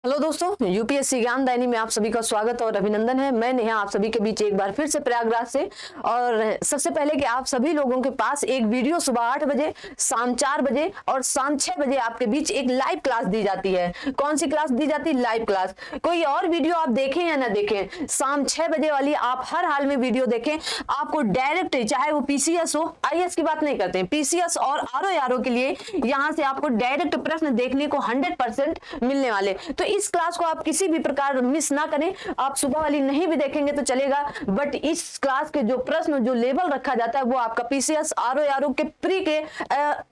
Hello दोस्तों, UPSC ज्ञान दायनी में आप सभी का स्वागत और अभिनंदन है। मैं नेहा आप सभी के बीच एक बार फिर से प्रयागराज से। और सबसे पहले कि आप सभी लोगों के पास एक वीडियो सुबह 8 बजे, शाम 4 बजे और शाम 6 बजे आपके बीच एक लाइव क्लास दी जाती है। कौन सी क्लास दी जाती है? Live class. कोई और वीडियो आप देखें या ना देखें, शाम 6 बजे वाली आप हर हाल में वीडियो देखें। आपको डायरेक्ट, चाहे वो पीसीएस हो, आईएएस की बात नहीं करते हैं, पीसीएस और आरओ के लिए यहाँ से आपको डायरेक्ट प्रश्न देखने को 100% मिलने वाले। तो इस क्लास को आप किसी भी प्रकार मिस ना करें। आप सुबह वाली नहीं भी देखेंगे तो चलेगा, बट इस क्लास के जो प्रश्न, जो लेवल रखा जाता है वो आपका पीसीएस आरओ के प्री के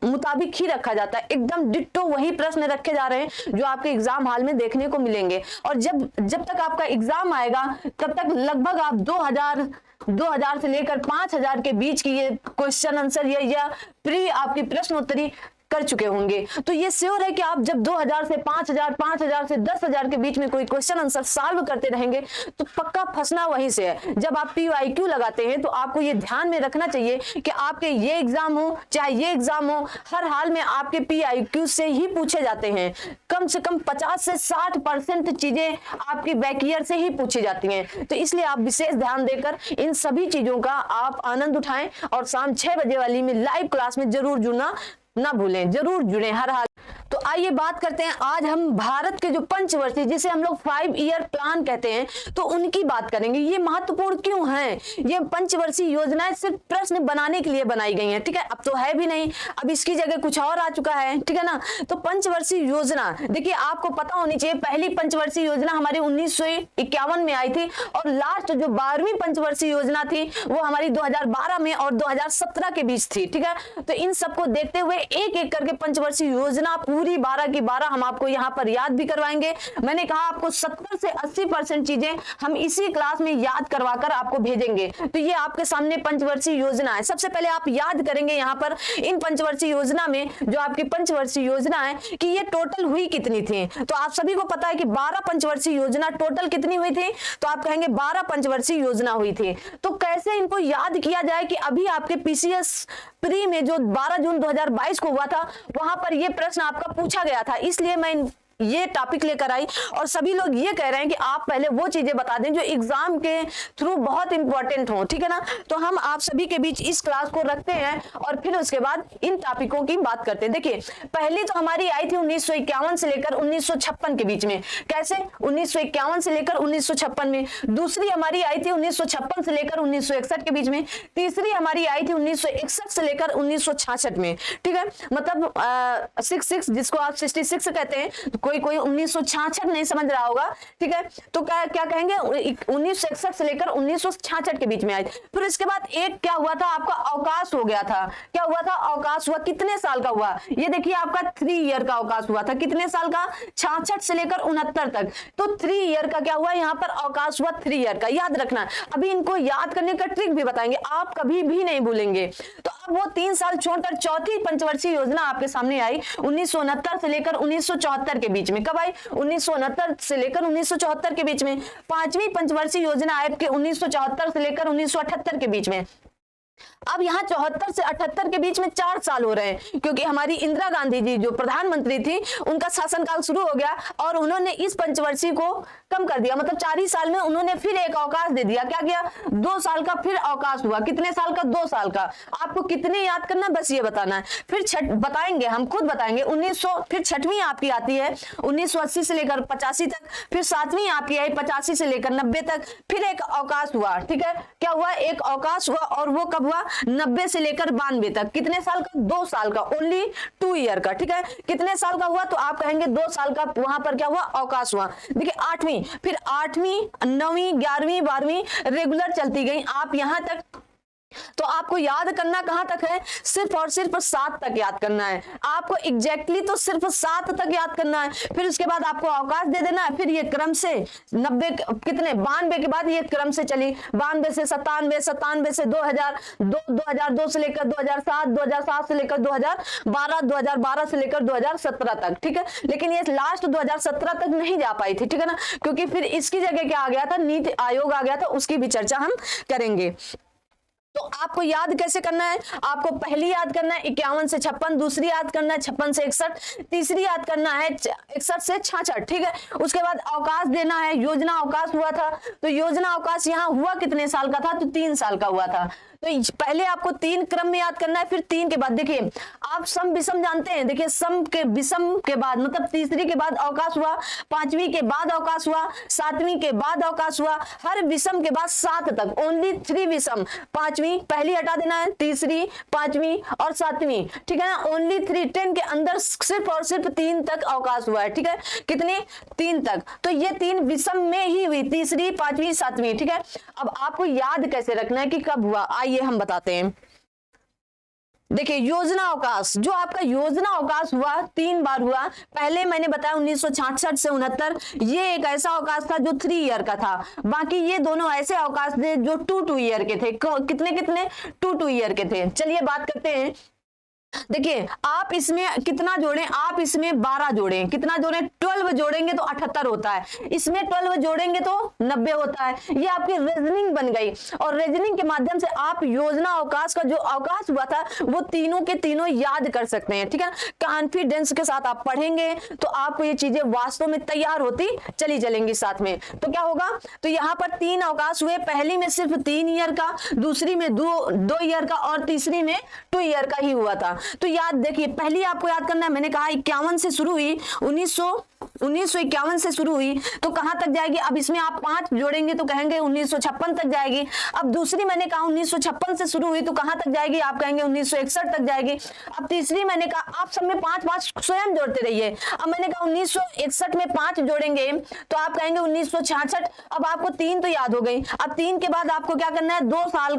मुताबिक ही रखा जाता है। एकदम डिट्टो वही प्रश्न रखे जा रहे हैं जो आपके एग्जाम हॉल में देखने को मिलेंगे। और जब तक आपका एग्जाम आएगा तब तक लगभग आप 2000 से लेकर 5000 के बीच की ये क्वेश्चन आंसर या प्री आपकी प्रश्नोत्तरी कर चुके होंगे। तो ये श्योर है कि आप जब 2000 से 5000, 5000 से 10,000 के बीच में कोई क्वेश्चन आंसर सॉल्व करते रहेंगे तो पक्का फंसना वहीं से है। जब आप पीवाईक्यू लगाते हैं तो आपको ये ध्यान में रखना चाहिए कि आपके ये एग्जाम हो चाहे ये एग्जाम हो, हर हाल में आपके पीवाईक्यू से ही पूछे जाते हैं। कम से कम 50 से 60% चीजें आपकी बैकईयर से ही पूछी जाती हैं। तो इसलिए आप विशेष ध्यान देकर इन सभी चीजों का आप आनंद उठाएं और शाम 6 बजे वाली में लाइव क्लास में जरूर जुड़ना ना भूलें, जरूर जुड़ें हर हाल। तो आइए बात करते हैं, आज हम भारत के जो पंचवर्षीय, जिसे हम लोग 5 ईयर प्लान कहते हैं, तो उनकी बात करेंगे। ये महत्वपूर्ण क्यों है? ये पंचवर्षीय योजनाएं सिर्फ प्रश्न बनाने के लिए बनाई गई हैं, ठीक है। अब तो है भी नहीं, अब इसकी जगह कुछ और आ चुका है, ठीक है ना। तो पंचवर्षीय योजना, देखिए आपको पता होनी चाहिए, पहली पंचवर्षीय योजना हमारी 1951 में आई थी और लास्ट जो 12वीं पंचवर्षीय योजना थी वो हमारी 2012 में और 2017 के बीच थी, ठीक है। तो इन सबको देखते हुए एक एक करके पंचवर्षीय योजना पूरी 12 की 12 हम आपको यहाँ पर याद भी करवाएंगे। मैंने कहा आपको 70 से 80% चीजें हम इसी क्लास में याद करवाकर आपको भेजेंगे। तो ये आपके सामने पंचवर्षीय योजना है। सबसे पहले आप याद करेंगे यहाँ पर इन पंचवर्षीय योजना में, जो आपकी पंचवर्षीय योजना है, कि ये टोटल हुई कितनी थी। तो आप सभी को पता है कि 12 पंचवर्षीय योजना टोटल कितनी हुई थी, तो आप कहेंगे 12 पंचवर्षीय योजना हुई थी। तो कैसे इनको याद किया जाए कि अभी आपके पीसीएस प्री में जो 12 जून 2022 को हुआ था वहां पर यह प्रश्न आपका पूछा गया था, इसलिए मैं ये टॉपिक लेकर आई। और सभी लोग ये कह रहे हैं कि आप पहले वो चीजें बता दें जो एग्जाम के थ्रू बहुत इंपॉर्टेंट हो, ठीक है ना। तो हम आप सभी के बीच इस क्लास को रखते हैं और फिर उसके बाद इन टॉपिकों की बात करते हैं। देखिए पहली तो हमारी आई थी 1951 से लेकर 1956 के बीच में। कैसे? 1951 से लेकर 1956 में। दूसरी हमारी आई थी 1956 से लेकर 1961 के बीच में। तीसरी हमारी आई थी 1961 से लेकर 1966 में, ठीक है। मतलब 66 जिसको आप 66 कहते हैं, कोई 1966 नहीं समझ रहा होगा, ठीक है। तो क्या कहेंगे, 1961 से लेकर 1966 के बीच में आई। फिर इसके बाद एक क्या हुआ था, आपका अवकाश हो गया था। क्या हुआ था? अवकाश हुआ। कितने साल का हुआ? ये देखिए आपका 3 ईयर का अवकाश हुआ था। कितने साल का? 66 से लेकर 69 तक। तो 3 ईयर का क्या हुआ, यहाँ पर अवकाश हुआ 3 ईयर का। याद रखना, अभी इनको याद करने का ट्रिक भी बताएंगे, आप कभी भी नहीं भूलेंगे। तो अब वो 3 साल छोड़कर चौथी पंचवर्षीय योजना आपके सामने आई 1969 से लेकर 1974 के बीच में। कब आई? 1969 से लेकर 1974 के बीच में। पांचवी पंचवर्षीय योजना आई 1974 से लेकर 1978 के बीच में। अब यहाँ 74 से 78 के बीच में 4 साल हो रहे हैं, क्योंकि हमारी इंदिरा गांधी जी जो प्रधानमंत्री थी उनका शासनकाल शुरू हो गया और उन्होंने इस पंचवर्षीय को कम कर दिया। मतलब 4 ही साल में उन्होंने फिर एक अवकाश दे दिया। क्या किया? 2 साल का फिर अवकाश हुआ। कितने साल का? 2 साल का। आपको कितने याद करना, बस ये बताना है। फिर बताएंगे, हम खुद बताएंगे। 1900, फिर छठवीं आपकी आती है 1980 से लेकर 85 तक। फिर 7वीं आपकी आई 85 से लेकर 90 तक। फिर एक अवकाश हुआ, ठीक है। क्या हुआ? एक अवकाश हुआ, और वो कब हुआ? 90 से लेकर 92 तक। कितने साल का? 2 साल का, ओनली 2 ईयर का, ठीक है। कितने साल का हुआ? तो आप कहेंगे 2 साल का। वहां पर क्या हुआ? अवकाश हुआ। देखिए 8वीं, फिर 8वीं, 9वीं, 11वीं, 12वीं रेगुलर चलती गई आप यहां तक। तो आपको याद करना कहां तक है? सिर्फ और सिर्फ 7 तक याद करना है आपको। एग्जैक्टली तो सिर्फ 7 तक याद करना है। फिर उसके बाद आपको अवकाश दे देना है। फिर ये क्रम से 90 कितने 92 के बाद ये क्रम से चली, 92 से 97, 97 से 2000, 2002 से लेकर 2007, 2007 से लेकर 2012, 2012 से लेकर 2017 तक, ठीक है। लेकिन ये लास्ट 2017 तक नहीं जा पाई थी, ठीक है ना, क्योंकि फिर इसकी जगह क्या आ गया था? नीति आयोग आ गया था, उसकी भी चर्चा हम करेंगे। तो आपको याद कैसे करना है, आपको पहली याद करना है 51 से 56, दूसरी याद करना है 56 से 61, तीसरी याद करना है 61 से 66, ठीक है। उसके बाद अवकाश देना है, योजना अवकाश हुआ था, तो योजना अवकाश यहाँ हुआ कितने साल का था, तो 3 साल का हुआ था। तो पहले आपको 3 क्रम में याद करना है, फिर 3 के बाद देखिए आप सम विषम जानते हैं, देखिए सम के विषम के बाद मतलब तीसरी के बाद अवकाश हुआ, 5वीं के बाद अवकाश हुआ, 7वीं के बाद अवकाश हुआ, हर विषम के बाद 7 तक, ओनली 3 विषम, 5वीं पहली हटा देना है, तीसरी, 5वीं और 7वीं, ठीक है ना, ओनली 3, 10 के अंदर सिर्फ और सिर्फ 3 तक अवकाश हुआ है, ठीक है, कितने 3 तक। तो ये 3 विषम में ही हुई, तीसरी, 5वीं, 7वीं, ठीक है। अब आपको याद कैसे रखना है कि कब हुआ, आइए हम बताते हैं। देखिए योजना अवकाश, जो आपका योजना अवकाश हुआ 3 बार हुआ। पहले मैंने बताया 1966 से 69, ये एक ऐसा अवकाश था जो 3 ईयर का था। बाकी ये दोनों ऐसे अवकाश थे जो 2 ईयर के थे। कितने कितने 2 ईयर के थे। चलिए बात करते हैं। देखिए आप इसमें कितना जोड़ें, आप इसमें 12 जोड़ें, कितना जोड़ें 12 जोड़ेंगे तो 78 होता है, इसमें 12 जोड़ेंगे तो 90 होता है। ये आपकी रीजनिंग बन गई और रीजनिंग के माध्यम से आप योजना अवकाश का जो अवकाश हुआ था वो तीनों के तीनों याद कर सकते हैं, ठीक है। कॉन्फिडेंस के साथ आप पढ़ेंगे तो आपको ये चीजें वास्तव में तैयार होती चली चलेंगी साथ में। तो क्या होगा, तो यहाँ पर 3 अवकाश हुए, पहली में सिर्फ 3 ईयर का, दूसरी में 2 ईयर का और तीसरी में 2 ईयर का ही हुआ था। तो याद देखिए पहली आपको याद करना है, मैंने कहा 51 से शुरू हुई, 1951 से शुरू हुई तो कहां तक जाएगी। अब इसमें आप 5 जोड़ेंगे तो कहेंगे 1956 तक जाएगी। अब दूसरी मैंने कहा 1956 से शुरू हुई तो कहां तक जाएगी, आप कहेंगे 1961 तक जाएगी। अब तीसरी मैंने कहा, आप सब में 5 स्वयं जोड़ते रहिए। अब मैंने कहा 1961 में 5 जोड़ेंगे तो आप कहेंगे 1966। अब आपको 3 तो याद हो गई। अब 3 के बाद आपको क्या करना है,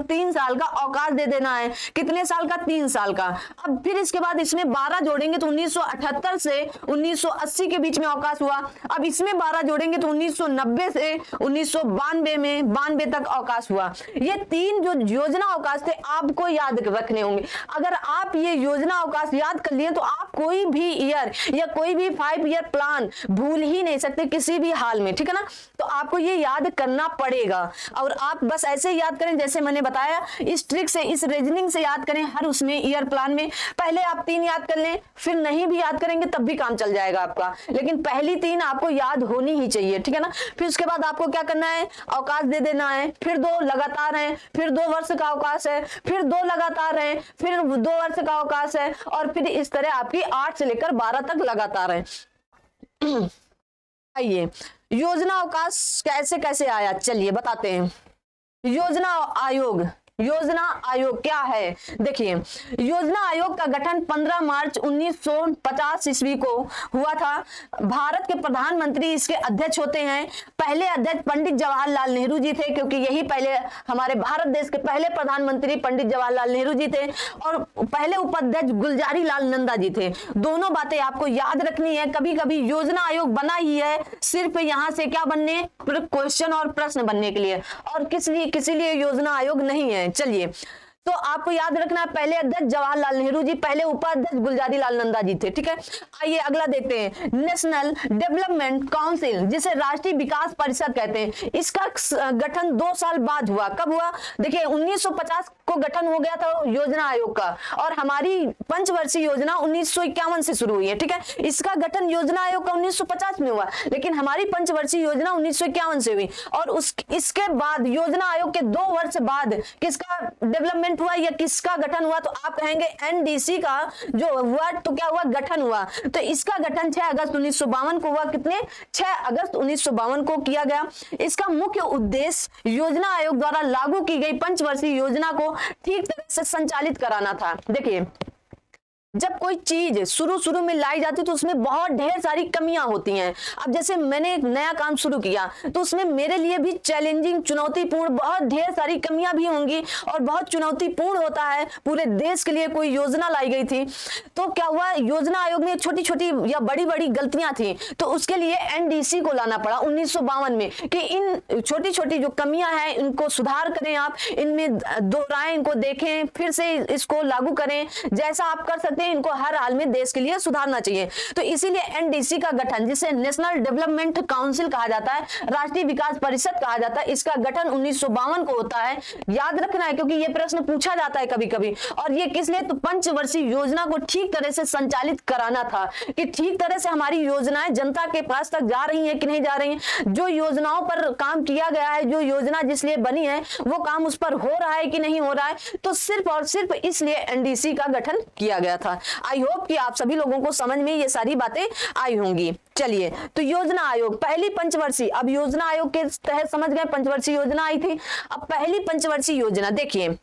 3 साल का अवकाश दे देना है। कितने साल का, 3 साल का। अब फिर इसके बाद इसमें 12 जोड़ेंगे तो 1978 से 1980 के बीच में अवकाश हुआ। अब इसमें 12 जोड़ेंगे तो 1990 से 1992 तक अवकाश हुआ। ये 3 जो योजना अवकाश थे आपको याद रखने होंगे। अगर आप ये योजना अवकाश याद कर लिए तो आप कोई भी ईयर या कोई भी 5 ईयर प्लान भूल ही नहीं सकते किसी भी हाल में, ठीक है ना। तो आपको ये याद करना पड़ेगा और आप बस ऐसे याद करें जैसे मैंने बताया, इस ट्रिक से, इस रीजनिंग से याद करें हर उसमें ईयर प्लान में। पहले आप 3 याद कर लें, फिर नहीं भी याद करेंगे तब भी काम चल जाएगा आपका, लेकिन पहली 3 आपको याद होनी ही चाहिए, ठीक है ना। फिर उसके बाद आपको क्या करना है, अवकाश दे देना है। फिर 2 लगातार है, फिर 2 वर्ष का अवकाश है, फिर 2 लगातार है, फिर 2 वर्ष का अवकाश है और फिर इस तरह आपकी 8 से लेकर 12 तक लगातार है। आइए योजना अवकाश कैसे कैसे आया, चलिए बताते हैं। योजना आयोग क्या है। देखिए योजना आयोग का गठन 15 मार्च 1950 ईस्वी को हुआ था। भारत के प्रधानमंत्री इसके अध्यक्ष होते हैं। पहले अध्यक्ष पंडित जवाहरलाल नेहरू जी थे, क्योंकि यही पहले हमारे भारत देश के पहले प्रधानमंत्री पंडित जवाहरलाल नेहरू जी थे और पहले उपाध्यक्ष गुलजारी लाल नंदा जी थे। दोनों बातें आपको याद रखनी है। कभी कभी योजना आयोग बना ही है सिर्फ यहाँ से क्या बनने, क्वेश्चन और प्रश्न बनने के लिए, और किसी लिए योजना आयोग नहीं है। चलिए तो आपको याद रखना है, पहले अध्यक्ष जवाहरलाल नेहरू जी, पहले उपाध्यक्ष गुलजारी लाल नंदा जी थे, ठीक है। आइए अगला देखते हैं। नेशनल डेवलपमेंट काउंसिल, जिसे राष्ट्रीय विकास परिषद कहते हैं, इसका गठन 2 साल बाद हुआ। कब हुआ, देखिए 1950 को गठन हो गया था योजना आयोग का और हमारी पंचवर्षीय योजना 1951 से शुरू हुई है, ठीक है। इसका गठन योजना आयोग का 1950 में हुआ, लेकिन हमारी पंचवर्षीय योजना 1951 से हुई। और इसके बाद योजना आयोग के 2 वर्ष बाद किसका डेवलपमेंट हुआ या किसका गठन हुआ, तो आप कहेंगे एनडीसी का जो हुआ, तो क्या हुआ, गठन हुआ। तो इसका गठन 6 अगस्त 1952 को हुआ। कितने, 6 अगस्त 1952 को किया गया। इसका मुख्य उद्देश्य योजना आयोग द्वारा लागू की गई पंचवर्षीय योजना को ठीक तरह से संचालित कराना था। देखिए जब कोई चीज शुरू में लाई जाती तो उसमें बहुत ढेर सारी कमियां होती हैं। अब जैसे मैंने एक नया काम शुरू किया तो उसमें मेरे लिए भी चैलेंजिंग, चुनौतीपूर्ण, बहुत ढेर सारी कमियां भी होंगी और बहुत चुनौतीपूर्ण होता है। पूरे देश के लिए कोई योजना लाई गई थी तो क्या हुआ, योजना आयोग में छोटी छोटी या बड़ी बड़ी गलतियां थी तो उसके लिए एनडीसी को लाना पड़ा 1952 में कि इन छोटी छोटी जो कमियां हैं इनको सुधार करें, आप इनमें दोहराएं, इनको देखें, फिर से इसको लागू करें। जैसा आप कर सकते सकते हैं, इनको हर हाल में देश के लिए सुधारना चाहिए। तो इसीलिए एनडीसी का गठन, जिसे नेशनल डेवलपमेंट काउंसिल कहा जाता है, राष्ट्रीय विकास परिषद कहा जाता है, इसका गठन 1952 को होता है। याद रखना है क्योंकि ये प्रश्न पूछा जाता है कभी कभी। और ये किस लिए? तो पंचवर्षीय योजना को ठीक तरह से संचालित कराना था कि ठीक तरह से हमारी योजनाएं जनता के पास तक जा रही हैं कि नहीं जा रही हैं, जो योजनाओं पर काम किया गया है, जो योजना जिस लिए बनी है वो काम उस पर हो रहा है कि नहीं हो रहा है। तो सिर्फ और सिर्फ इसलिए एनडीसी का गठन किया गया था। आई होप कि आप सभी लोगों को समझ में ये सारी बातें आई होंगी। चलिए, तो योजना आयोग पहली पंचवर्षीय, अब योजना आयोग के तहत समझ गए पंचवर्षीय योजना आई थी। अब पहली पंचवर्षीय योजना देखिए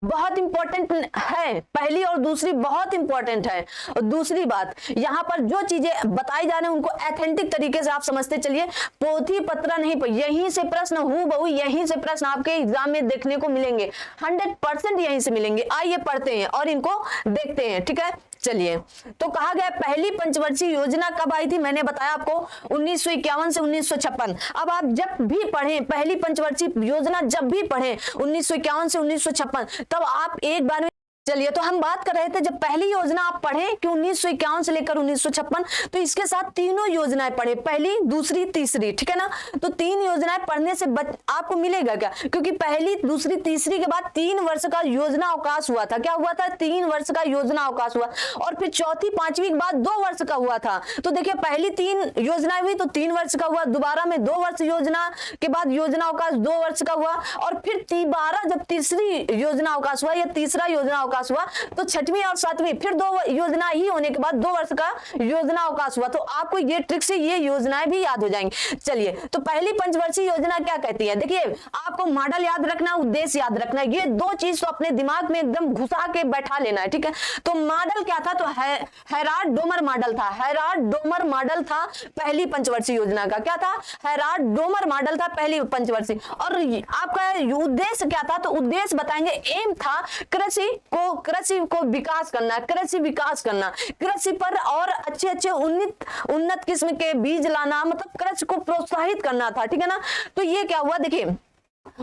बहुत इंपॉर्टेंट है, पहली और दूसरी बहुत इंपॉर्टेंट है। और दूसरी बात, यहाँ पर जो चीजें बताई जा रही हैं उनको ऑथेंटिक तरीके से आप समझते चलिए, पोथी पत्र नहीं, यहीं से प्रश्न हूबहू यहीं से प्रश्न आपके एग्जाम में देखने को मिलेंगे, 100% यहीं से मिलेंगे। आइए पढ़ते हैं और इनको देखते हैं, ठीक है। चलिए, तो कहा गया पहली पंचवर्षीय योजना कब आई थी? मैंने बताया आपको 1951 से 1956। अब आप जब भी पढ़ें पहली पंचवर्षीय योजना, जब भी पढ़ें 1951 से 1956, तब आप एक बार में, चलिए, तो हम बात कर रहे थे जब पहली योजना आप पढ़ें कि 1951 से लेकर 1956, तो इसके साथ तीनों योजनाएं पढ़े, पहली, दूसरी, तीसरी, ठीक है ना। तो तीन योजनाएं पढ़ने से आपको मिलेगा क्या? क्योंकि पहली, दूसरी, तीसरी के बाद 3 वर्ष का योजना अवकाश हुआ था। क्या हुआ था? 3 वर्ष का योजना अवकाश हुआ। और फिर चौथी, पांचवी के बाद 2 वर्ष का हुआ था। तो देखिए, पहली 3 योजनाएं हुई तो 3 वर्ष का हुआ, दोबारा में 2 वर्ष योजना के बाद योजना अवकाश 2 वर्ष का हुआ, और फिर दोबारा जब तीसरी योजना अवकाश हुआ या तीसरा योजना अवकाश हुआ तो छठवीं और सातवीं फिर 2 योजना ही होने के बाद 2 वर्ष का योजना अवकाश हुआ। तो आपको ये ट्रिक से ये योजनाएं भी याद हो जाएंगी। चलिए, तो पहली पंचवर्षीय योजना क्या कहती है? देखिए, आपको मॉडल याद रखना, उद्देश्य याद रखना, ये 2 चीज तो अपने दिमाग में एकदम घुसा के बैठा लेना है, ठीक है। तो मॉडल क्या था? तो हेराल्ड डोमर मॉडल था। हेराल्ड डोमर मॉडल था पहली पंचवर्षीय योजना का। क्या था? हेराल्ड डोमर मॉडल था पहली पंचवर्षीय। और आपका उद्देश्य क्या था? तो उद्देश्य बताएंगे। एम था कृषि को विकास करना, कृषि विकास करना, कृषि पर और अच्छे उन्नत किस्म के बीज लाना, मतलब कृषि को प्रोत्साहित करना था, ठीक है ना। तो ये क्या हुआ? देखिए,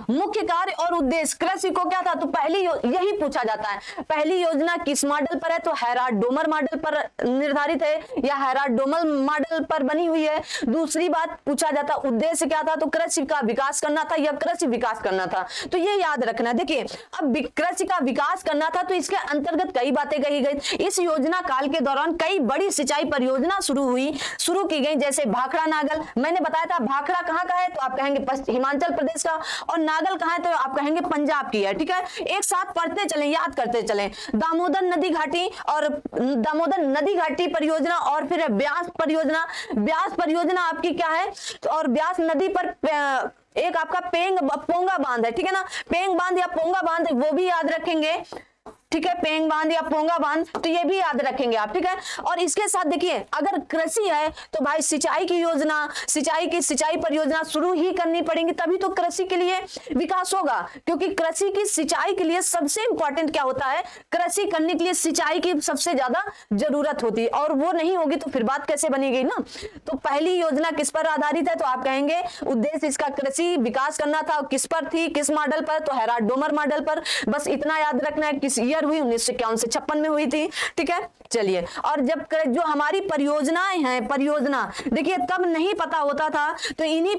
मुख्य कार्य और उद्देश्य कृषि को क्या था? तो पहली यही पूछा जाता है, पहली योजना किस मॉडल पर है? तो हेराल्ड डोमर मॉडल पर निर्धारित है या हेराल्ड डोमर मॉडल पर बनी हुई है। दूसरी बात पूछा जाता, उद्देश्य क्या था? तो कृषि का विकास करना था या कृषि विकास करना था। तो ये याद रखना। देखिए, अब कृषि का विकास करना था तो इसके अंतर्गत कई बातें कही गई। इस योजना काल के दौरान कई बड़ी सिंचाई परियोजना शुरू की गई, जैसे भाखड़ा नागल। मैंने बताया था भाखड़ा कहाँ का है? तो आप कहेंगे हिमाचल प्रदेश का, और नागल कहाँ है? तो आप कहेंगे पंजाब की है, ठीक है। एक साथ पढ़ते चलें, याद करते चलें। दामोदर नदी घाटी और दामोदर नदी घाटी परियोजना, और फिर ब्यास परियोजना। ब्यास परियोजना आपकी क्या है? और ब्यास नदी पर एक आपका पोंगा बांध है, ठीक है ना। पेंग बांध या पोंगा बांध, वो भी याद रखेंगे, ठीक है। पेंग बांध या पोंगा बांध, तो ये भी याद रखेंगे आप, ठीक है। और इसके साथ देखिए, अगर कृषि है तो भाई सिंचाई की योजना, सिंचाई परियोजना शुरू ही करनी पड़ेगी, तभी तो कृषि के लिए विकास होगा। क्योंकि कृषि की सिंचाई के लिए सबसे इंपॉर्टेंट क्या होता है? कृषि करने के लिए सिंचाई की सबसे ज्यादा जरूरत होती है, और वो नहीं होगी तो फिर बात कैसे बनेगी ना। तो पहली योजना किस पर आधारित है? तो आप कहेंगे उद्देश्य इसका कृषि विकास करना था। किस पर थी? किस मॉडल पर? तो हेराल्ड डोमर मॉडल पर। बस इतना याद रखना है। किस ईयर हुई? 1951 से 56 में हुई थी, ठीक है। चलिए, और जब जो हमारी परियोजनाएं हैं, परियोजना देखिए तब नहीं पता होता था, तो इन्हीं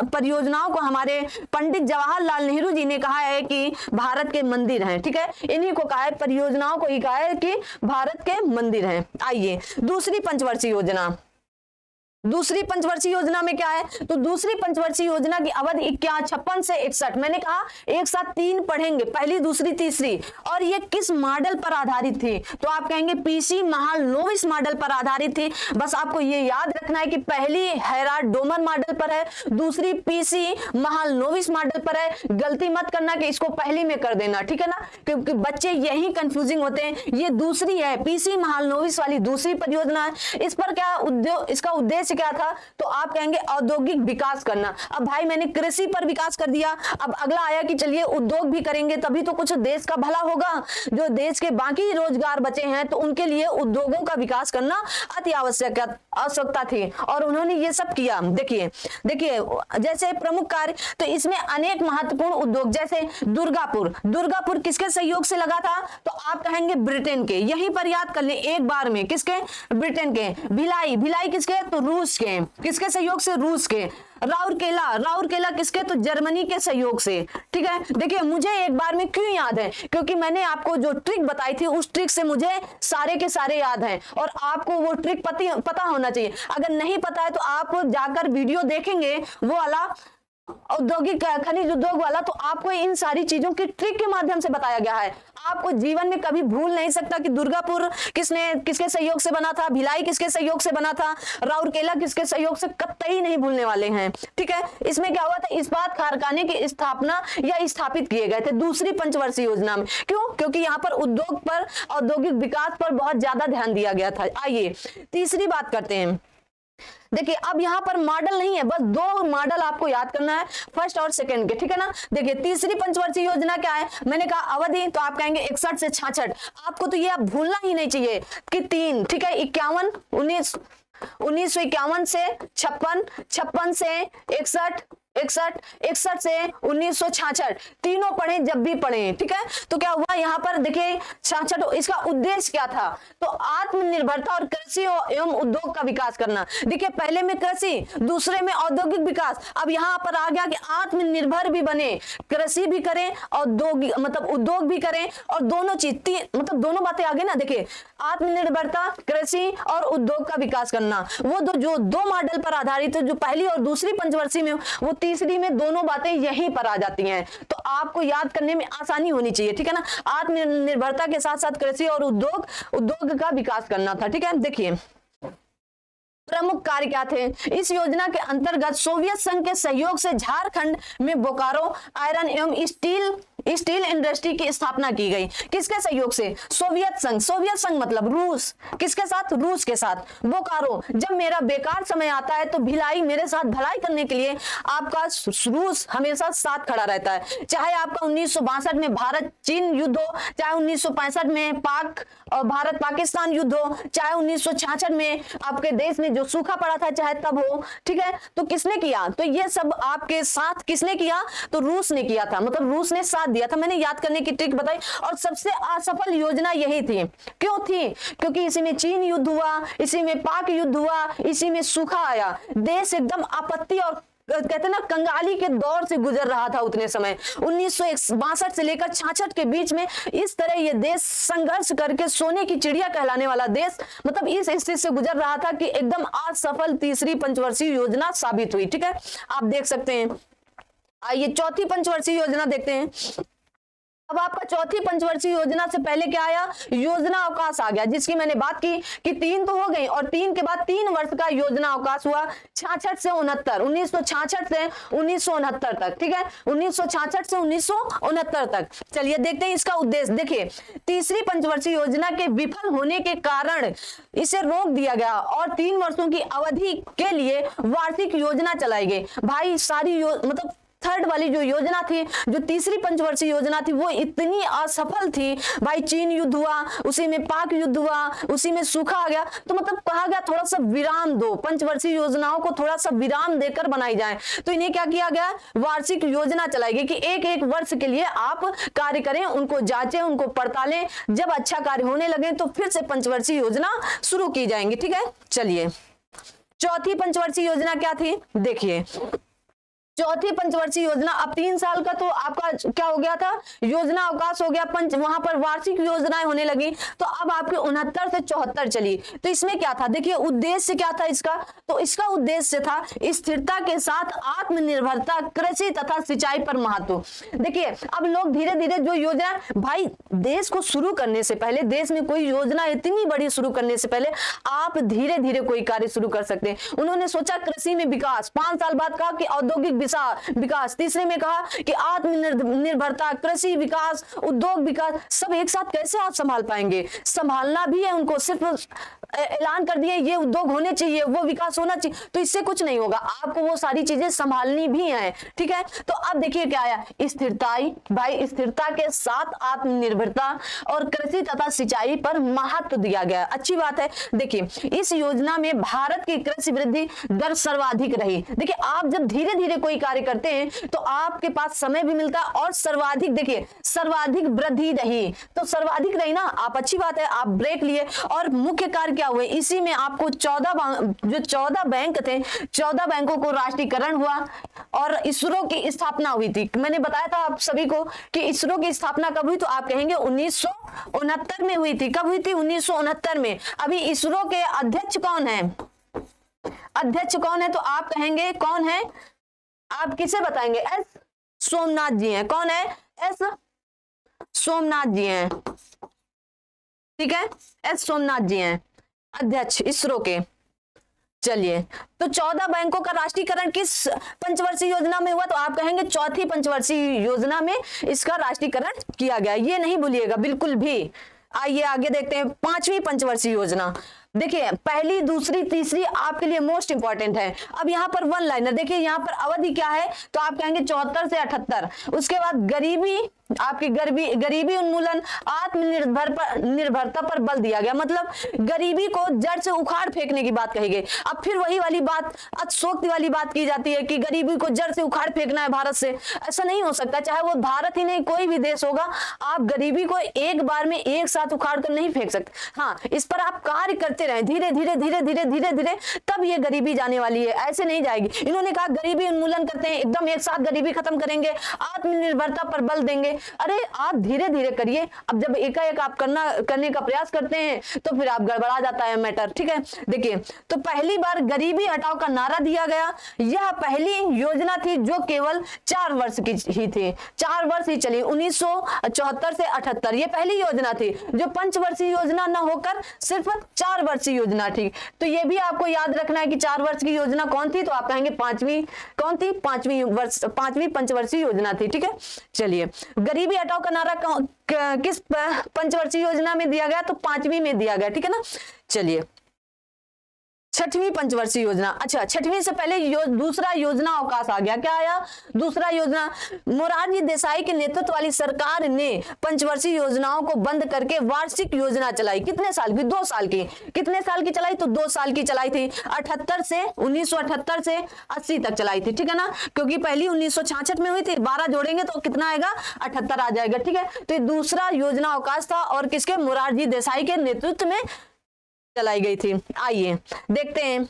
परियोजनाओं को हमारे पंडित जवाहरलाल नेहरू जी ने कहा है कि भारत के मंदिर हैं, ठीक है। इन्हीं को कहा है, परियोजनाओं को ही कहा है कि भारत के मंदिर हैं। आइए, दूसरी पंचवर्षीय योजना। दूसरी पंचवर्षीय योजना में क्या है? तो दूसरी पंचवर्षीय योजना की अवधि 56 से 61। मैंने कहा एक साथ 3 पढ़ेंगे, पहली, दूसरी, तीसरी। और ये किस मॉडल पर आधारित थी? तो आप कहेंगे पीसी महालनोबिस मॉडल पर आधारित थी। बस आपको ये याद रखना है कि पहली हेराल्ड डोमर मॉडल पर है, दूसरी पीसी महालनोबिस मॉडल पर है। गलती मत करना कि इसको पहली में कर देना, ठीक है ना, क्योंकि बच्चे यही कंफ्यूजिंग होते हैं। ये दूसरी है, पीसी महालनोबिस वाली दूसरी परियोजना है। इस पर क्या इसका उद्देश्य क्या था, तो आप कहेंगे औद्योगिक विकास करना। अब भाई मैंने कृषि पर विकास कर दिया, अब अगला आया कि चलिए उद्योग भी करेंगे तभी तो कुछ देश का भला होगा, जो देश के बाकी रोजगार बचे हैं तो उनके लिए उद्योगों का विकास करना अति आवश्यकता थी, और उन्होंने ये सब किया। देखिए देखिए जैसे प्रमुख कार्य, तो इसमें अनेक महत्वपूर्ण उद्योग, जैसे दुर्गापुर किसके सहयोग से लगा था, तो आप कहेंगे ब्रिटेन के, यहीं पर याद कर ले एक बार में, किसके, ब्रिटेन के। भिलाई किसके, तो रूस के, किसके सहयोग से, रूस के। राउरकेला किसके, तो जर्मनी के सहयोग से, ठीक है। देखिए मुझे एक बार में क्यों याद है, क्योंकि मैंने आपको जो ट्रिक बताई थी उस ट्रिक से मुझे सारे के सारे याद हैं, और आपको वो ट्रिक पता होना चाहिए। अगर नहीं पता है तो आप जाकर वीडियो देखेंगे वो वाला औद्योगिक खनिज उद्योग वाला, तो आपको इन सारी चीजों की ट्रिक के माध्यम से बताया गया है। आपको जीवन में कभी भूल नहीं सकता कि दुर्गापुर किसके सहयोग से बना था, भिलाई किसके सहयोग से बना था, राउरकेला किसके सहयोग से, कतई नहीं भूलने वाले हैं, ठीक है। इसमें क्या हुआ था, इस्पात कारखाने की स्थापना या स्थापित किए गए थे दूसरी पंचवर्षीय योजना में। क्यों, क्योंकि यहाँ पर उद्योग पर, औद्योगिक विकास पर बहुत ज्यादा ध्यान दिया गया था। आइए तीसरी बात करते हैं। देखिए अब यहाँ पर मॉडल नहीं है, बस दो मॉडल आपको याद करना है, फर्स्ट और सेकंड के, ठीक है ना। देखिए तीसरी पंचवर्षीय योजना क्या है, मैंने कहा अवधि, तो आप कहेंगे 61 से 66। आपको तो ये आप भूलना ही नहीं चाहिए कि 3, ठीक है, 1951 से 56, 56 से 61, 61 से 1966, तीनों पढ़े जब भी पढ़े, ठीक है। तो क्या हुआ यहाँ पर, देखिए 66, इसका उद्देश्य क्या था, तो आत्मनिर्भरता और कृषि एवं उद्योग का विकास करना। देखिए पहले में कृषि, दूसरे में औद्योगिक विकास, अब यहाँ पर आ गया कि आत्मनिर्भर भी बने, कृषि भी करें, औद्योगिक मतलब उद्योग भी करें, और दोनों चीज मतलब दोनों बातें आ गई ना। देखिए आत्मनिर्भरता, कृषि और उद्योग का विकास करना, वो जो दो मॉडल पर आधारित है, जो पहली और दूसरी पंचवर्षीय में, वो तीसरी में दोनों बातें यहीं पर आ जाती हैं, तो आपको याद करने में आसानी होनी चाहिए, ठीक है ना। आत्मनिर्भरता के साथ साथ कृषि और उद्योग का विकास करना था, ठीक है। देखिए प्रमुख कार्य क्या थे, इस योजना के अंतर्गत सोवियत संघ के सहयोग से झारखंड में बोकारो आयरन एवं स्टील इंडस्ट्री की स्थापना की गई। किसके सहयोग से, सोवियत संघ मतलब रूस, किसके साथ, रूस के साथ। बोकारो, जब मेरा बेकार समय आता है तो भिलाई, मेरे साथ भलाई करने के लिए आपका रूस हमेशा साथ खड़ा रहता है। चाहे आपका 1962 में भारत चीन युद्ध हो, चाहे 1965 में पाक और भारत पाकिस्तान युद्ध हो, चाहे 1966 में आपके देश में जो सूखा पड़ा था चाहे तब हो, ठीक है। तो किसने किया, तो ये सब आपके साथ किसने किया, तो रूस ने किया था, मतलब रूस ने साथ दिया था। मैंने याद करने की ट्रिक बताई, और सबसे असफल योजना यही थी। क्यों थी, क्योंकि इसी में चीन युद्ध हुआ, इसी में पाक युद्ध हुआ, इसी में सूखा आया, देश एकदम आपत्ति और कहते ना कंगाली के दौर से गुजर रहा था उतने समय। 1962 से लेकर 66 के बीच में इस तरह ये देश संघर्ष करके सोने की चिड़िया कहलाने वाला देश, मतलब इस स्थिति से गुजर रहा था कि एकदम असफल तीसरी पंचवर्षीय योजना साबित हुई, ठीक है। आप देख सकते हैं। आइए चौथी पंचवर्षीय योजना देखते हैं। अब आपका चौथी पंचवर्षीय योजना से पहले क्या आया, योजना अवकाश आ गया, जिसकी मैंने बात की कि 3 तो हो गई, और 3 के बाद 3 वर्ष का योजना अवकाश हुआ 66 से 69, 1966 से 1969 तक, ठीक है, 1966 से 1969 तक। चलिए देखते हैं इसका उद्देश्य। देखिए तीसरी पंचवर्षीय योजना के विफल होने के कारण इसे रोक दिया गया और 3 वर्षों की अवधि के लिए वार्षिक योजना चलाई गई। भाई सारी मतलब थर्ड वाली जो योजना थी, जो तीसरी पंचवर्षीय योजना थी, वो इतनी असफल थी। भाई चीन युद्ध हुआ, उसी में पाक युद्ध हुआ, उसी में सूखा आ गया, तो मतलब कहा गया थोड़ा सा विराम दो, पंचवर्षीय योजनाओं को थोड़ा सा विराम देकर बनाई जाए। तो इन्हें क्या किया गया, वार्षिक योजना चलाई गई कि एक एक वर्ष के लिए आप कार्य करें, उनको जांचें, उनको पड़तालें, जब अच्छा कार्य होने लगे तो फिर से पंचवर्षीय योजना शुरू की जाएंगी, ठीक है। चलिए चौथी पंचवर्षीय योजना क्या थी, देखिए चौथी पंचवर्षीय योजना, अब 3 साल का तो आपका क्या हो गया था, योजना अवकाश हो गया, वहां पर वार्षिक योजनाएं होने लगी, तो अब आपके 69 से 74 चली। तो इसमें क्या था, देखिए उद्देश्य क्या था इसका, तो इसका उद्देश्य था स्थिरता के साथ आत्मनिर्भरता, कृषि तथा सिंचाई पर महत्व। देखिए अब लोग धीरे धीरे जो योजना, भाई देश को शुरू करने से पहले, देश में कोई योजना इतनी बड़ी शुरू करने से पहले आप धीरे धीरे कोई कार्य शुरू कर सकते हैं। उन्होंने सोचा कृषि में विकास, 5 साल बाद कहा कि औद्योगिक विकास, तीसरे में कहा कि आत्मनिर्भरता, कृषि विकास, उद्योग विकास, सब एक साथ कैसे आप संभाल पाएंगे, संभालना भी है उनको, सिर्फ ऐलान कर दिए ये उद्योग होने चाहिए, वो विकास होना चाहिए, तो इससे कुछ नहीं होगा, आपको वो सारी चीजें संभालनी भी है। ठीक है, तो अब देखिए क्या आया, स्थिरताई, भाई स्थिरता के साथ आत्मनिर्भरता और कृषि तथा सिंचाई पर महत्व दिया गया। अच्छी बात है। देखिए इस योजना में भारत की कृषि वृद्धि दर सर्वाधिक रही। देखिए आप जब धीरे धीरे कोई कार्य करते हैं तो आपके पास समय भी मिलता है और सर्वाधिक, देखिए सर्वाधिक वृद्धि रही, तो सर्वाधिक रही ना, आप अच्छी बात है, आप ब्रेक लिए। और मुख्य कार्य क्या हुए, इसी में आपको 14 बैंक थे, 14 बैंकों को राष्ट्रीयकरण हुआ और इसरो की स्थापना हुई थी। मैंने बताया था आप सभी को कि इसरो की स्थापना कब हुई, तो आप कहेंगे 1969 में हुई थी। कब हुई थी? 1969 में। अभी इसरो के अध्यक्ष कौन है? अध्यक्ष कौन है? तो आप कहेंगे कौन है? आप किसे बताएंगे? एस सोमनाथ जी हैं। कौन है? एस सोमनाथ जी हैं। ठीक है, एस सोमनाथ जी हैं अध्यक्ष इसरो के। चलिए, तो 14 बैंकों का राष्ट्रीयकरण किस पंचवर्षीय योजना में हुआ? तो आप कहेंगे चौथी पंचवर्षीय योजना में इसका राष्ट्रीयकरण किया गया। ये नहीं भूलिएगा बिल्कुल भी। आइए आगे देखते हैं, 5वीं पंचवर्षीय योजना। देखिए पहली, दूसरी, तीसरी आपके लिए मोस्ट इंपॉर्टेंट है। अब यहाँ पर वन लाइनर, देखिए यहाँ पर अवधि क्या है, तो आप कहेंगे 74 से 78। उसके बाद गरीबी, आपकी गरीबी उन्मूलन, निर्भरता पर बल दिया गया, मतलब गरीबी को जड़ से उखाड़ फेंकने की बात कही गई। अब फिर वही वाली बात, अतिशयोक्ति वाली बात की जाती है कि गरीबी को जड़ से उखाड़ फेंकना है भारत से। ऐसा नहीं हो सकता, चाहे वो भारत ही नहीं कोई भी देश होगा, आप गरीबी को एक बार में एक साथ उखाड़ कर नहीं फेंक सकते। हाँ, इस पर आप कार्य करते रहे, धीरे धीरे धीरे धीरे धीरे धीरे, तब ये गरीबी जाने वाली है, ऐसे नहीं जाएगी। इन्होंने कहा गरीबी उन्मूलन करते हैं, एकदम एक साथ गरीबी खत्म करेंगे, आत्मनिर्भरता पर बल देंगे। अरे आप धीरे धीरे करिए। अब जब एकाएक आप करने का प्रयास करते हैं तो फिर आप गड़बड़ा जाता है मैटर। ठीक है, देखिए तो पहली बार गरीबी हटाओ का नारा दिया गया। यह पहली योजना थी जो केवल 4 वर्ष की ही थी, 4 वर्ष ही चली, 1974 से 78। ये पहली योजना थी जो पंचवर्षीय योजना न होकर सिर्फ 4 वर्षीय योजना थी। तो ये भी आपको याद रखना है कि 4 वर्ष की योजना कौन थी, तो आप कहेंगे 5वीं कौन थी, 5वीं पंचवर्षीय योजना थी। ठीक है, चलिए गरीबी हटाओ का नारा किस पंचवर्षीय योजना में दिया गया, तो 5वीं में दिया गया। ठीक है ना, चलिए 6वीं पंचवर्षीय योजना। अच्छा, 6वीं से पहले दूसरा योजना अवकाश आ गया। क्या आया? दूसरा योजना। मोरारजी देसाई के नेतृत्व वाली सरकार ने पंचवर्षीय योजनाओं को बंद करके वार्षिक योजना चलाई। कितने साल की? 2 साल की। कितने साल की चलाई? तो 2 साल की चलाई थी। 1978 से 80 तक चलाई थी। ठीक है ना, क्योंकि पहली 1966 में हुई थी, 12 जोड़ेंगे तो कितना आएगा? 78 आ जाएगा। ठीक है, तो ये दूसरा योजना अवकाश था और किसके? मोरारजी देसाई के नेतृत्व में चलाई गई थी। आइए देखते हैं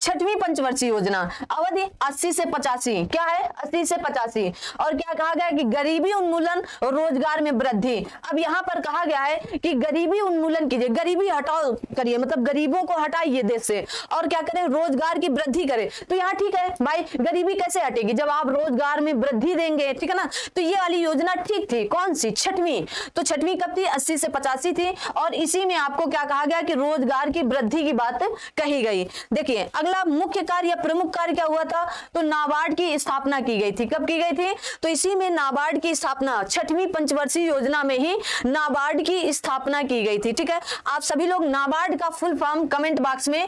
6वीं पंचवर्षीय योजना। अवधि 80 से 85। क्या है? 80 से 85। और क्या कहा गया कि गरीबी उन्मूलन और रोजगार में वृद्धि। अब यहाँ पर कहा गया है कि गरीबी उन्मूलन कीजिए, गरीबी हटाओ करिए, मतलब गरीबों को हटाइए देश से, और क्या करें? रोजगार की वृद्धि करें। तो यहाँ ठीक है भाई, गरीबी कैसे हटेगी? जब आप रोजगार में वृद्धि देंगे। ठीक है ना, तो ये वाली योजना ठीक थी। कौन सी? 6वीं। तो 6वीं कब थी? 80 से 85 थी। और इसी में आपको क्या कहा गया कि रोजगार की वृद्धि की बात कही गई। देखिए अगला मुख्य कार्य या प्रमुख कार्य क्या हुआ था, तो नाबार्ड की स्थापना की गई थी। कब की गई थी? तो इसी में नाबार्ड की स्थापना, 6वीं पंचवर्षीय योजना में ही नाबार्ड की स्थापना की गई थी। ठीक है, आप सभी लोग नाबार्ड का फुल फॉर्म कमेंट बॉक्स में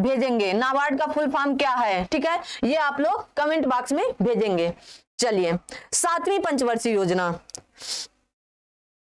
भेजेंगे। नाबार्ड का फुल फॉर्म क्या है? ठीक है, ये आप लोग कमेंट बॉक्स में भेजेंगे। चलिए 7वीं पंचवर्षीय योजना।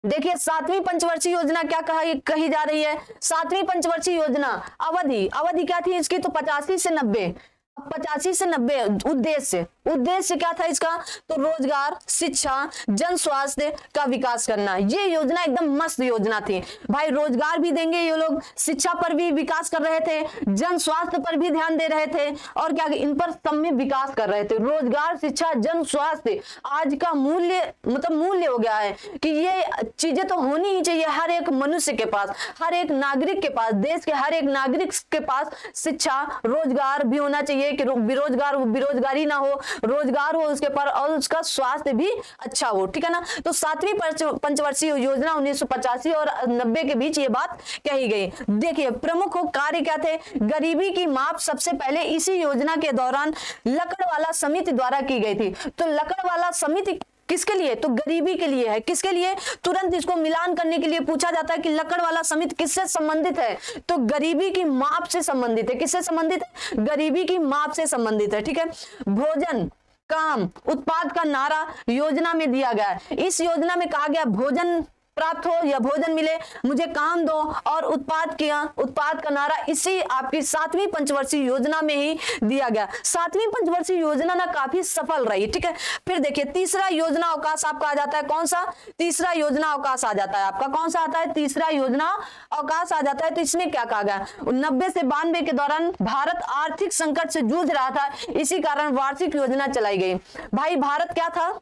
देखिए 7वीं पंचवर्षीय योजना क्या कही जा रही है? 7वीं पंचवर्षीय योजना अवधि क्या थी इसकी? तो 85 से 90। 85 से 90 उद्देश्य क्या था इसका? तो रोजगार, शिक्षा, जन स्वास्थ्य का विकास करना। ये योजना एकदम मस्त योजना थी भाई। रोजगार भी देंगे ये लोग, शिक्षा पर भी विकास कर रहे थे, जन स्वास्थ्य पर भी ध्यान दे रहे थे, और क्या इन पर सब में विकास कर रहे थे। रोजगार, शिक्षा, जन स्वास्थ्य आज का मूल्य, मतलब मूल्य हो गया है कि ये चीजें तो होनी ही चाहिए हर एक मनुष्य के पास, हर एक नागरिक के पास, देश के हर एक नागरिक के पास शिक्षा, रोजगार भी होना चाहिए कि बेरोजगारी ना हो, रोजगार हो उसके पर, और उसका स्वास्थ्य भी अच्छा हो। ठीक है ना, तो 7वीं पंचवर्षीय योजना 1985 और 90 के बीच ये बात कही गई। देखिए प्रमुख कार्य क्या थे? गरीबी की माप सबसे पहले इसी योजना के दौरान लकड़वाला समिति द्वारा की गई थी। तो लकड़वाला समिति किसके लिए? तो गरीबी के लिए है। किसके लिए? तुरंत इसको मिलान करने के लिए पूछा जाता है कि लक्कड़ वाला समिति किससे संबंधित है? तो गरीबी की माप से संबंधित है। किससे संबंधित है? गरीबी की माप से संबंधित है। ठीक है। भोजन, काम, उत्पाद का नारा योजना में दिया गया है। इस योजना में कहा गया भोजन प्राप्त हो या भोजन मिले, मुझे काम दो और उत्पाद का नारा इसी आपकी 7वीं पंचवर्षीय योजना में ही दिया गया। 7वीं पंचवर्षीय योजना ना काफी सफल रही। ठीक है। फिर देखिए तीसरा योजना अवकाश आपका आ जाता है। कौन सा? तीसरा योजना अवकाश आ जाता है आपका। कौन सा आता है? तीसरा योजना अवकाश आ जाता है। तो इसमें क्या कहा गया? 90 से 92 के दौरान भारत आर्थिक संकट से जूझ रहा था, इसी कारण वार्षिक योजना चलाई गई। भाई भारत क्या था?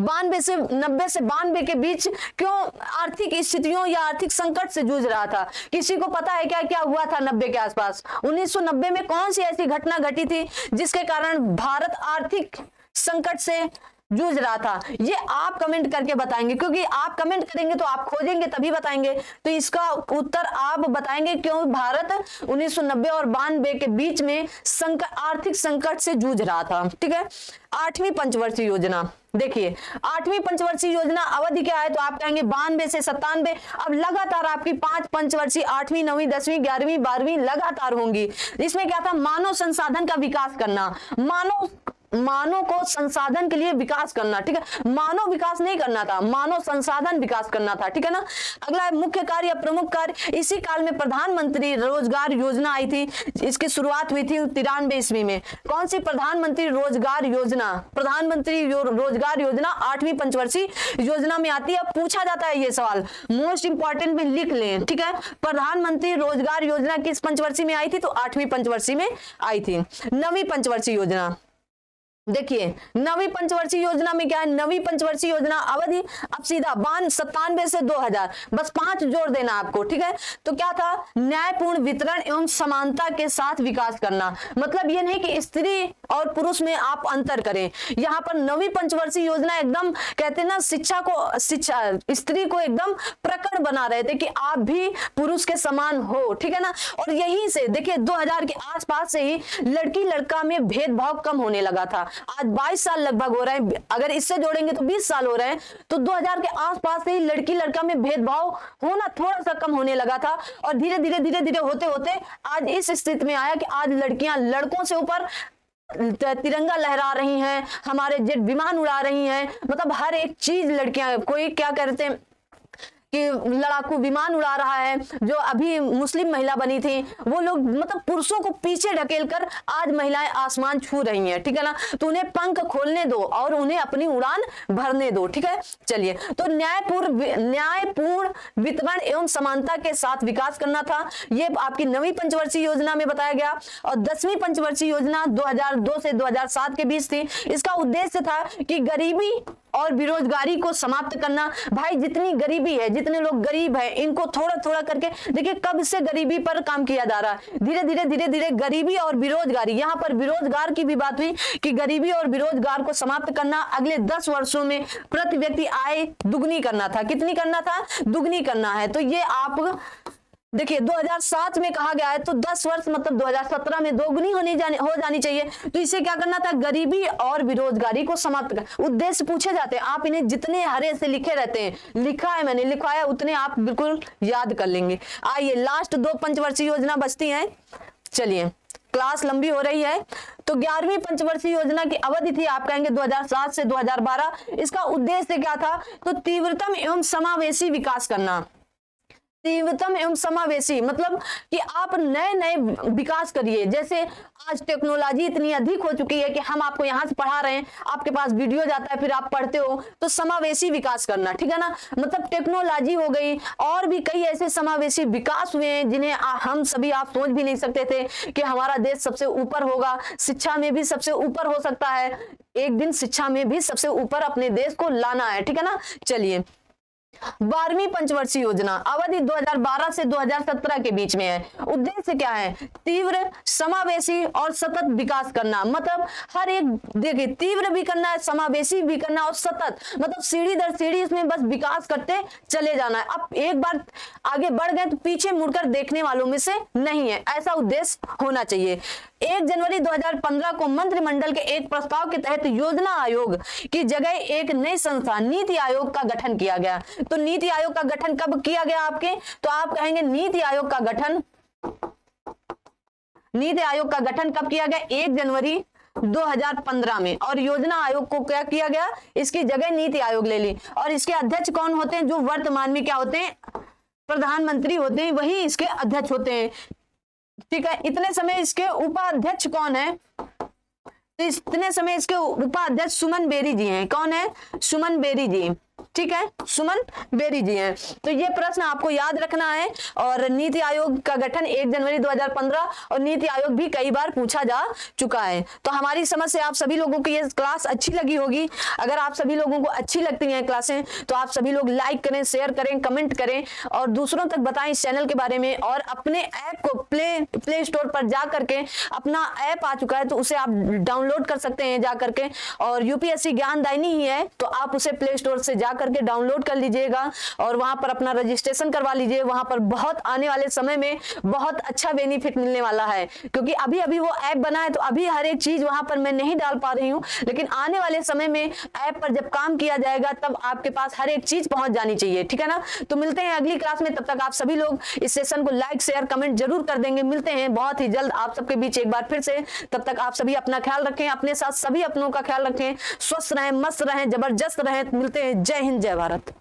90 से 92 के बीच क्यों आर्थिक स्थितियों या आर्थिक संकट से जूझ रहा था? किसी को पता है क्या क्या हुआ था 90 के आसपास? 1990 में कौन सी ऐसी घटना घटी थी जिसके कारण भारत आर्थिक संकट से जूझ रहा था? ये आप कमेंट करके बताएंगे, क्योंकि आप कमेंट करेंगे तो आप खोजेंगे तभी बताएंगे। तो इसका उत्तर आप बताएंगे क्यों भारत 1990 और 92 के बीच में आर्थिक संकट से जूझ रहा था। ठीक है। 8वीं पंचवर्षीय योजना देखिए, 8वीं पंचवर्षीय योजना अवधि क्या है? तो आप कहेंगे 92 से 97। अब लगातार आपकी 5 पंचवर्षीय 8वीं, 9वीं, 10वीं, 11वीं, 12वीं लगातार होंगी। इसमें क्या था? मानव संसाधन का विकास करना, मानव को संसाधन के लिए विकास करना। ठीक है। मानव विकास नहीं करना था, मानव संसाधन विकास करना था। ठीक है ना। अगला है मुख्य कार्य, प्रमुख कार्य। इसी काल में प्रधानमंत्री रोजगार योजना आई थी। इसकी शुरुआत हुई थी 93 ईस्वी में। कौन सी? प्रधानमंत्री रोजगार योजना। प्रधानमंत्री रोजगार योजना 8वीं पंचवर्षीय योजना में आती है। पूछा जाता है ये सवाल, मोस्ट इंपॉर्टेंट में लिख लें। ठीक है। प्रधानमंत्री रोजगार योजना किस पंचवर्षीय में आई थी? तो 8वीं पंचवर्षीय में आई थी। 9वीं पंचवर्षीय योजना देखिए, 9वीं पंचवर्षीय योजना में क्या है? 9वीं पंचवर्षीय योजना अवधि अब सीधा 97 से 2000, बस 5 जोड़ देना आपको। ठीक है। तो क्या था? न्यायपूर्ण वितरण एवं समानता के साथ विकास करना। मतलब ये नहीं कि स्त्री और पुरुष में आप अंतर करें। यहाँ पर 9वीं पंचवर्षीय योजना एकदम कहते हैं ना, स्त्री को एकदम प्रकट बना रहे थे कि आप भी पुरुष के समान हो। ठीक है ना। और यहीं से देखिए 2000 के आसपास से ही लड़की लड़का में भेदभाव कम होने लगा था। आज 22 साल लगभग हो रहे हैं, अगर इससे जोड़ेंगे तो 20 साल हो रहे हैं। तो 2000 के आसपास से ही लड़की लड़का में भेदभाव होना थोड़ा सा कम होने लगा था, और धीरे धीरे होते होते आज इस स्थिति में आया कि आज लड़कियां लड़कों से ऊपर तिरंगा लहरा रही हैं, हमारे जेट विमान उड़ा रही हैं। मतलब हर एक चीज लड़कियां, कोई क्या कहते हैं कि लड़ाकू विमान उड़ा रहा है। जो अभी मुस्लिम महिला बनी थी वो लोग मतलब पुरुषों को पीछे ढकेलकर आज महिलाएं आसमान छू रही हैं। ठीक है ना। तो उन्हें पंख खोलने दो और उन्हें अपनी उड़ान भरने दो। ठीक है। चलिए, तो न्यायपूर्ण वितरण एवं समानता के साथ विकास करना था। ये आपकी 9वीं पंचवर्षीय योजना में बताया गया। और 10वीं पंचवर्षीय योजना 2002 से 2007 के बीच थी। इसका उद्देश्य था कि गरीबी और बेरोजगारी को समाप्त करना। भाई जितनी गरीबी है, जितने लोग गरीब हैं, इनको थोड़ा थोड़ा करके देखिए कब से गरीबी पर काम किया जा रहा है। धीरे धीरे गरीबी और बेरोजगारी, यहाँ पर बेरोजगार की भी बात हुई कि गरीबी और बेरोजगार को समाप्त करना। अगले 10 वर्षों में प्रति व्यक्ति आय दुगनी करना था। कितनी करना था? दुगनी करना है। तो ये आप देखिए 2007 में कहा गया है, तो 10 वर्ष मतलब 2017 में दोगुनी हो जानी चाहिए। तो इसे क्या करना था? गरीबी और बेरोजगारी को समाप्त कर। उद्देश्य पूछे जाते हैं, आप इन्हें जितने हरे से लिखे रहते हैं, लिखा है मैंने, लिखवाया, उतने आप बिल्कुल याद कर लेंगे। आइए लास्ट 2 पंचवर्षीय योजना बचती हैं। चलिए, क्लास लंबी हो रही है। तो 11वीं पंचवर्षीय योजना की अवधि थी, आप कहेंगे 2007 से 2012। इसका उद्देश्य क्या था? तो तीव्रतम एवं समावेशी विकास करना। तीव्रतम एवं समावेशी मतलब कि आप नए नए विकास करिए। जैसे आज टेक्नोलॉजी इतनी अधिक हो चुकी है कि हम आपको यहाँ से पढ़ा रहे हैं, आपके पास वीडियो जाता है, फिर आप पढ़ते हो। तो समावेशी विकास करना। ठीक है ना। मतलब टेक्नोलॉजी हो गई, और भी कई ऐसे समावेशी विकास हुए हैं जिन्हें हम सभी आप सोच भी नहीं सकते थे कि हमारा देश सबसे ऊपर होगा। शिक्षा में भी सबसे ऊपर हो सकता है, एक दिन शिक्षा में भी सबसे ऊपर अपने देश को लाना है। ठीक है ना। चलिए, 12वीं पंचवर्षीय योजना अवधि 2012 से 2017 के बीच में है। उद्देश्य क्या है? तीव्र, समावेशी और सतत विकास करना। मतलब हर एक, देखिए, तीव्र भी करना है, समावेशी भी करना और सतत, मतलब सीढ़ी दर सीढ़ी इसमें बस विकास करते चले जाना है। अब एक बार आगे बढ़ गए तो पीछे मुड़कर देखने वालों में से नहीं है, ऐसा उद्देश्य होना चाहिए। 1 जनवरी 2015 को मंत्रिमंडल के एक प्रस्ताव के तहत योजना आयोग की जगह एक नई संस्था नीति आयोग का गठन किया गया। तो नीति आयोग का गठन कब किया गया आपके? तो आप कहेंगे नीति आयोग का गठन कब किया गया? 1 जनवरी 2015 में। और योजना आयोग को क्या किया गया? इसकी जगह नीति आयोग ले ली। और इसके अध्यक्ष कौन होते हैं? जो वर्तमान में क्या होते हैं? प्रधानमंत्री होते हैं, वही इसके अध्यक्ष होते हैं। ठीक है, इतने समय इसके उपाध्यक्ष कौन है? तो इतने समय इसके उपाध्यक्ष सुमन बेरी जी हैं। कौन है? सुमन बेरी जी। ठीक है, सुमन बेरी जी हैं। तो ये प्रश्न आपको याद रखना है। और नीति आयोग का गठन 1 जनवरी 2015, और नीति आयोग भी कई बार पूछा जा चुका है। तो हमारी समझ से आप सभी लोगों की ये क्लास अच्छी लगी होगी। अगर आप सभी लोगों को अच्छी लगती हैं क्लासें तो आप सभी लोग लाइक करें, शेयर करें, कमेंट करें और दूसरों तक बताएं इस चैनल के बारे में। और अपने ऐप को प्ले स्टोर पर जा करके, अपना ऐप आ चुका है तो उसे आप डाउनलोड कर सकते हैं जा करके। और यूपीएससी ज्ञानदायिनी ही है तो आप उसे प्ले स्टोर से जा करके डाउनलोड कर लीजिएगा और वहां पर अपना रजिस्ट्रेशन करवा लीजिए। वहां पर बहुत आने वाले समय में बहुत अच्छा बेनिफिट मिलने वाला है, क्योंकि अभी अभी वो ऐप बना है तो अभी हर एक चीज वहां पर मैं नहीं डाल पा रही हूँ, लेकिन आने वाले समय में ऐप पर जब काम किया जाएगा तब आपके पास हर एक चीज पहुंच जानी चाहिए। ठीक है ना? तो मिलते हैं अगली क्लास में। तब तक आप सभी लोग इस सेशन को लाइक, शेयर, कमेंट जरूर कर देंगे। मिलते हैं बहुत ही जल्द आप सबके बीच एक बार फिर से। तब तक आप सभी अपना ख्याल रखें, अपने साथ सभी अपनों का ख्याल रखें, स्वस्थ रहें, मस्त रहें, जबरदस्त रहें। मिलते हैं। जय हिंद, जय भारत।